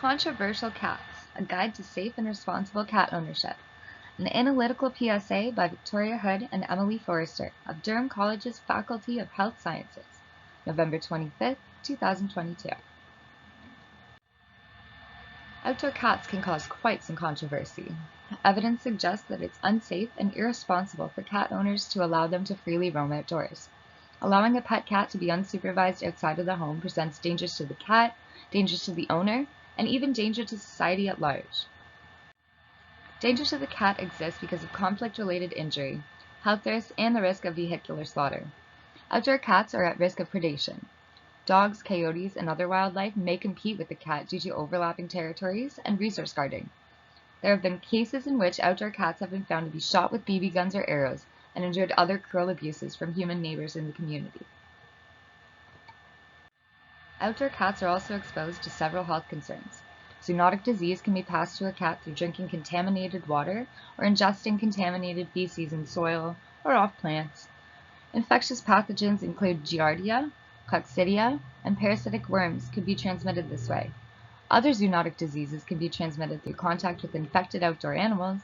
Controversial Cats, A Guide to Safe and Responsible Cat Ownership, an analytical PSA by Victoria Hood and Emily Forrester of Durham College's Faculty of Health Sciences, November 25, 2022. Outdoor cats can cause quite some controversy. Evidence suggests that it's unsafe and irresponsible for cat owners to allow them to freely roam outdoors. Allowing a pet cat to be unsupervised outside of the home presents dangers to the cat, dangers to the owner, and even danger to society at large. Danger to the cat exists because of conflict-related injury, health risks, and the risk of vehicular slaughter. Outdoor cats are at risk of predation. Dogs, coyotes, and other wildlife may compete with the cat due to overlapping territories and resource guarding. There have been cases in which outdoor cats have been found to be shot with BB guns or arrows and endured other cruel abuses from human neighbors in the community. Outdoor cats are also exposed to several health concerns. Zoonotic disease can be passed to a cat through drinking contaminated water or ingesting contaminated feces in soil or off plants. Infectious pathogens include Giardia, Coccidia, and parasitic worms could be transmitted this way. Other zoonotic diseases can be transmitted through contact with infected outdoor animals,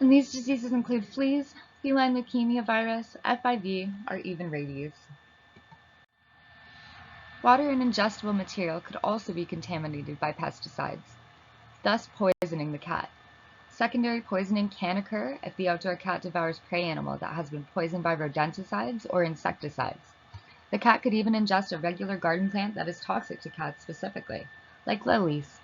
and these diseases include fleas, feline leukemia virus, FIV, or even rabies. Water and ingestible material could also be contaminated by pesticides, thus poisoning the cat. Secondary poisoning can occur if the outdoor cat devours prey animal that has been poisoned by rodenticides or insecticides. The cat could even ingest a regular garden plant that is toxic to cats specifically, like lilies.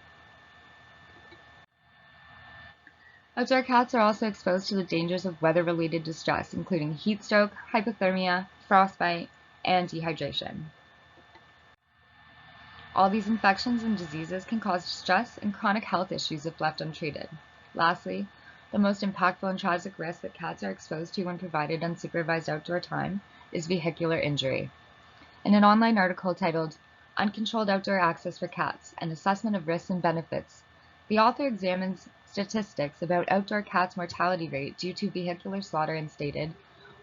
Outdoor cats are also exposed to the dangers of weather-related distress, including heat stroke, hypothermia, frostbite, and dehydration. All these infections and diseases can cause stress and chronic health issues if left untreated. Lastly, the most impactful and tragic risk that cats are exposed to when provided unsupervised outdoor time is vehicular injury. In an online article titled Uncontrolled Outdoor Access for Cats, An Assessment of Risks and Benefits, the author examines statistics about outdoor cats' mortality rate due to vehicular slaughter and stated,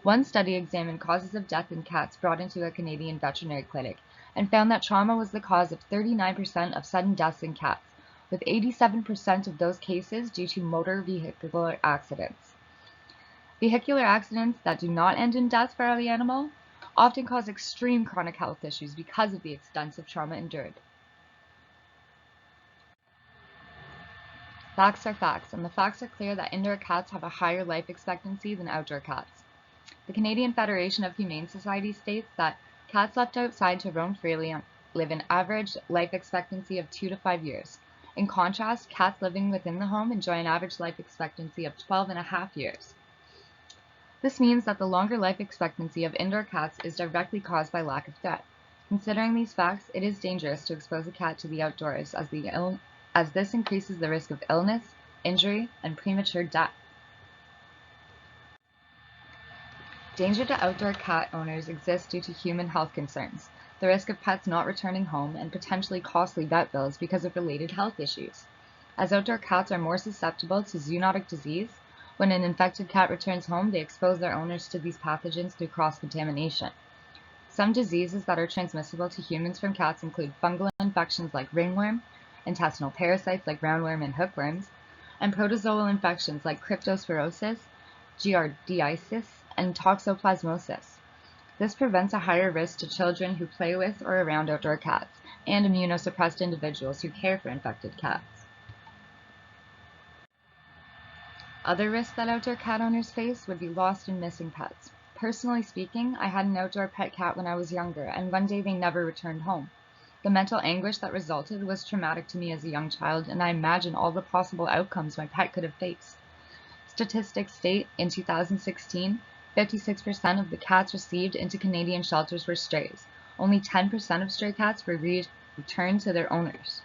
one study examined causes of death in cats brought into a Canadian veterinary clinic and found that trauma was the cause of 39% of sudden deaths in cats, with 87% of those cases due to motor vehicular accidents. Vehicular accidents that do not end in death for the animal often cause extreme chronic health issues because of the extensive trauma endured. Facts are facts, and the facts are clear that indoor cats have a higher life expectancy than outdoor cats. The Canadian Federation of Humane Societies states that cats left outside to roam freely live an average life expectancy of 2 to 5 years. In contrast, cats living within the home enjoy an average life expectancy of 12.5 years. This means that the longer life expectancy of indoor cats is directly caused by lack of threat. Considering these facts, it is dangerous to expose a cat to the outdoors as this increases the risk of illness, injury, and premature death. Danger to outdoor cat owners exists due to human health concerns, the risk of pets not returning home, and potentially costly vet bills because of related health issues. As outdoor cats are more susceptible to zoonotic disease, when an infected cat returns home, they expose their owners to these pathogens through cross-contamination. Some diseases that are transmissible to humans from cats include fungal infections like ringworm, intestinal parasites like roundworm and hookworms, and protozoal infections like cryptosporosis, giardiasis, and toxoplasmosis. This prevents a higher risk to children who play with or around outdoor cats and immunosuppressed individuals who care for infected cats. Other risks that outdoor cat owners face would be lost and missing pets. Personally speaking, I had an outdoor pet cat when I was younger, and one day they never returned home. The mental anguish that resulted was traumatic to me as a young child, and I imagine all the possible outcomes my pet could have faced. Statistics state in 2016, 56% of the cats received into Canadian shelters were strays. Only 10% of stray cats were returned to their owners.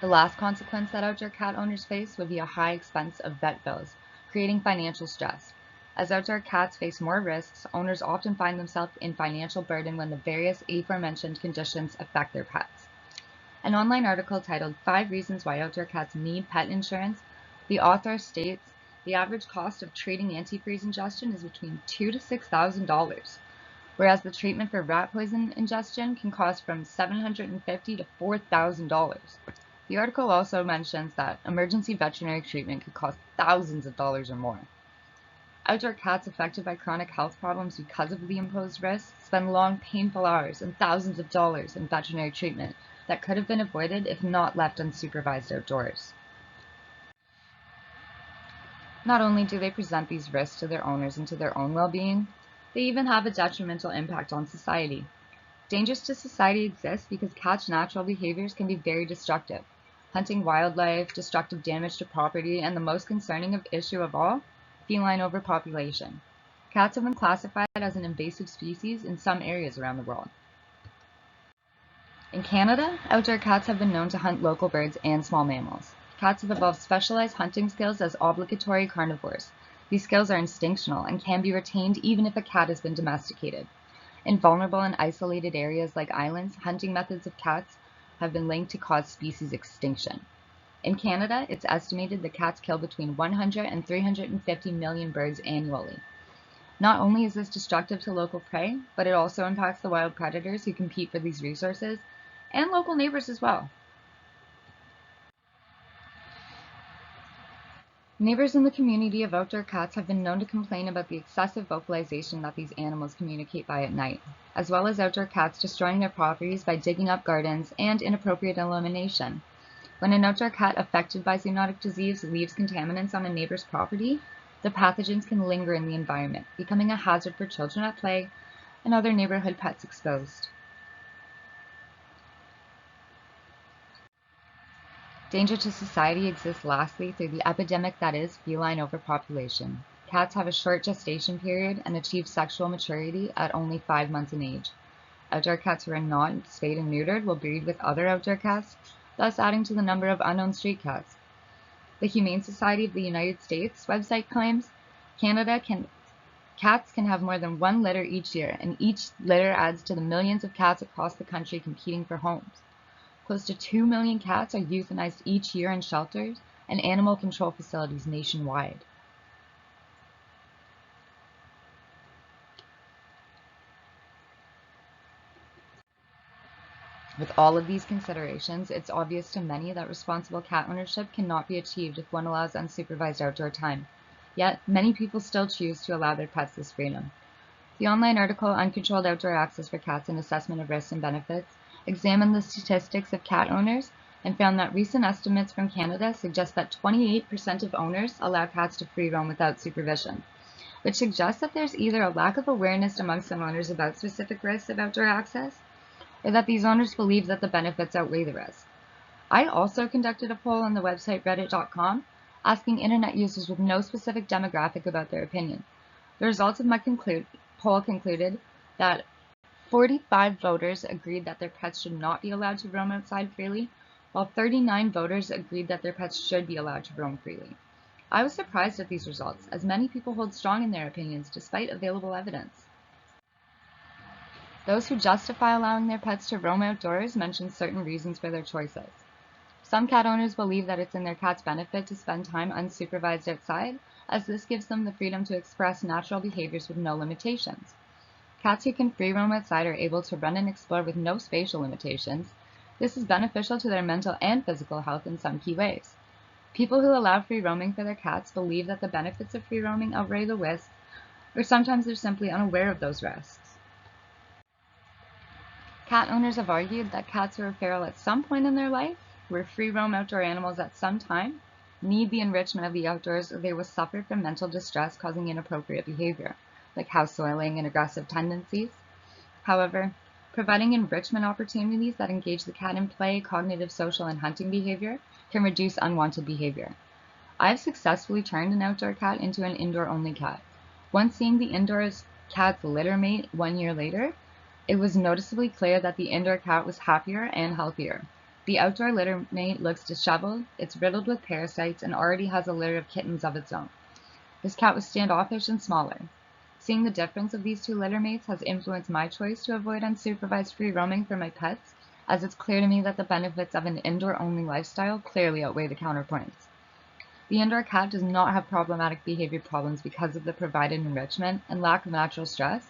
The last consequence that outdoor cat owners face would be a high expense of vet bills, creating financial stress. As outdoor cats face more risks, owners often find themselves in financial burden when the various aforementioned conditions affect their pets. An online article titled 5 Reasons Why Outdoor Cats Need Pet Insurance, the author states the average cost of treating antifreeze ingestion is between $2,000 to $6,000. whereas the treatment for rat poison ingestion can cost from $750 to $4,000. The article also mentions that emergency veterinary treatment could cost thousands of dollars or more. Outdoor cats affected by chronic health problems because of the imposed risks spend long, painful hours and thousands of dollars in veterinary treatment that could have been avoided if not left unsupervised outdoors. Not only do they present these risks to their owners and to their own well-being, they even have a detrimental impact on society. Dangers to society exist because cats' natural behaviors can be very destructive. Hunting wildlife, destructive damage to property, and the most concerning issue of all, feline overpopulation. Cats have been classified as an invasive species in some areas around the world. In Canada, outdoor cats have been known to hunt local birds and small mammals. Cats have evolved specialized hunting skills as obligatory carnivores. These skills are instinctual and can be retained even if a cat has been domesticated. In vulnerable and isolated areas like islands, hunting methods of cats have been linked to cause species extinction. In Canada, it's estimated that cats kill between 100 and 350 million birds annually. Not only is this destructive to local prey, but it also impacts the wild predators who compete for these resources, and local neighbors as well. Neighbors in the community of outdoor cats have been known to complain about the excessive vocalization that these animals communicate by at night, as well as outdoor cats destroying their properties by digging up gardens and inappropriate illumination. When an outdoor cat affected by zoonotic disease leaves contaminants on a neighbor's property, the pathogens can linger in the environment, becoming a hazard for children at play and other neighborhood pets exposed. Danger to society exists lastly through the epidemic that is feline overpopulation. Cats have a short gestation period and achieve sexual maturity at only 5 months in age. Outdoor cats who are not spayed and neutered will breed with other outdoor cats, thus adding to the number of unknown street cats. The Humane Society of the United States website claims cats can have more than 1 litter each year, and each litter adds to the millions of cats across the country competing for homes. Close to 2 million cats are euthanized each year in shelters and animal control facilities nationwide. With all of these considerations, it's obvious to many that responsible cat ownership cannot be achieved if one allows unsupervised outdoor time. Yet, many people still choose to allow their pets this freedom. The online article Uncontrolled Outdoor Access for Cats: An Assessment of Risks and Benefits examined the statistics of cat owners and found that recent estimates from Canada suggest that 28% of owners allow cats to free roam without supervision, which suggests that there's either a lack of awareness among some owners about specific risks of outdoor access, or that these owners believe that the benefits outweigh the risks. I also conducted a poll on the website reddit.com asking internet users with no specific demographic about their opinion. The results of my poll concluded that 45 voters agreed that their pets should not be allowed to roam outside freely, while 39 voters agreed that their pets should be allowed to roam freely. I was surprised at these results, as many people hold strong in their opinions despite available evidence. Those who justify allowing their pets to roam outdoors mention certain reasons for their choices. Some cat owners believe that it's in their cat's benefit to spend time unsupervised outside, as this gives them the freedom to express natural behaviors with no limitations. Cats who can free roam outside are able to run and explore with no spatial limitations. This is beneficial to their mental and physical health in some key ways. People who allow free roaming for their cats believe that the benefits of free roaming outweigh the risks, or sometimes they're simply unaware of those risks. Cat owners have argued that cats who are feral at some point in their life, who are free roam outdoor animals at some time, need the enrichment of the outdoors or they will suffer from mental distress causing inappropriate behavior, like house soiling and aggressive tendencies. However, providing enrichment opportunities that engage the cat in play, cognitive, social, and hunting behavior can reduce unwanted behavior. I have successfully turned an outdoor cat into an indoor-only cat. Once seeing the indoor cat's litter mate 1 year later, it was noticeably clear that the indoor cat was happier and healthier. The outdoor litter mate looks disheveled, it's riddled with parasites, and already has a litter of kittens of its own. This cat was standoffish and smaller. Seeing the difference of these two litter mates has influenced my choice to avoid unsupervised free roaming for my pets, as it's clear to me that the benefits of an indoor-only lifestyle clearly outweigh the counterpoints. The indoor cat does not have problematic behavior problems because of the provided enrichment and lack of natural stress,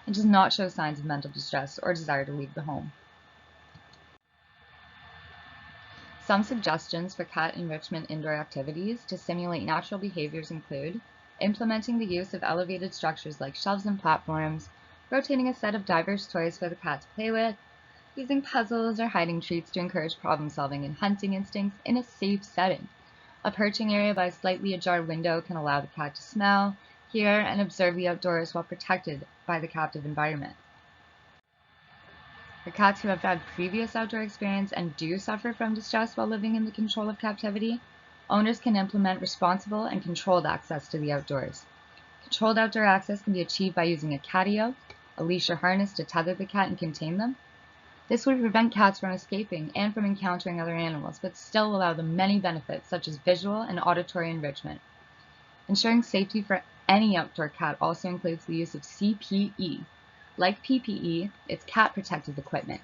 and does not show signs of mental distress or desire to leave the home. Some suggestions for cat enrichment indoor activities to simulate natural behaviors include implementing the use of elevated structures like shelves and platforms, rotating a set of diverse toys for the cat to play with, using puzzles or hiding treats to encourage problem solving and hunting instincts in a safe setting. A perching area by a slightly ajar window can allow the cat to smell, hear, and observe the outdoors while protected by the captive environment. For cats who have had previous outdoor experience and do suffer from distress while living in the control of captivity, owners can implement responsible and controlled access to the outdoors. Controlled outdoor access can be achieved by using a catio, a leash or harness to tether the cat and contain them. This would prevent cats from escaping and from encountering other animals, but still allow them many benefits such as visual and auditory enrichment. Ensuring safety for any outdoor cat also includes the use of CPE. Like PPE, it's cat protective equipment.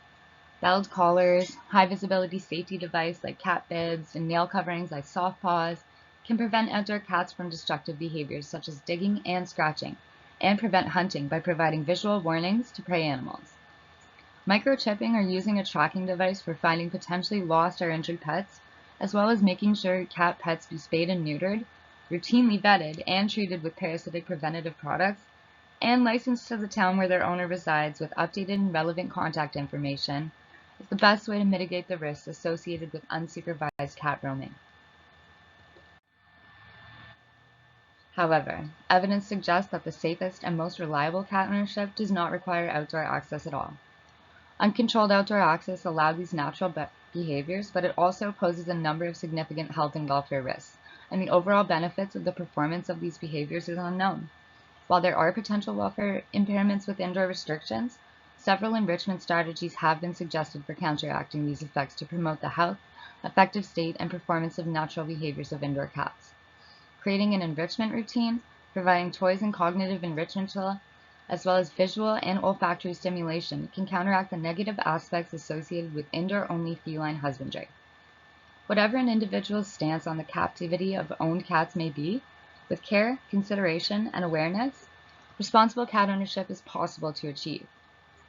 Belled collars, high visibility safety device like cat bibs, and nail coverings like soft paws can prevent outdoor cats from destructive behaviors such as digging and scratching, and prevent hunting by providing visual warnings to prey animals. Microchipping or using a tracking device for finding potentially lost or injured pets, as well as making sure cat pets be spayed and neutered, routinely vetted and treated with parasitic preventative products, and licensed to the town where their owner resides with updated and relevant contact information, is the best way to mitigate the risks associated with unsupervised cat roaming. However, evidence suggests that the safest and most reliable cat ownership does not require outdoor access at all. Uncontrolled outdoor access allows these natural behaviors, but it also poses a number of significant health and welfare risks, and the overall benefits of the performance of these behaviors is unknown. While there are potential welfare impairments with indoor restrictions, several enrichment strategies have been suggested for counteracting these effects to promote the health, effective state, and performance of natural behaviors of indoor cats. Creating an enrichment routine, providing toys and cognitive enrichment tool, as well as visual and olfactory stimulation can counteract the negative aspects associated with indoor-only feline husbandry. Whatever an individual's stance on the captivity of owned cats may be, with care, consideration, and awareness, responsible cat ownership is possible to achieve.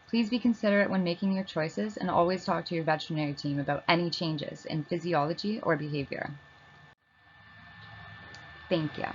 Please be considerate when making your choices and always talk to your veterinary team about any changes in physiology or behavior. Thank you.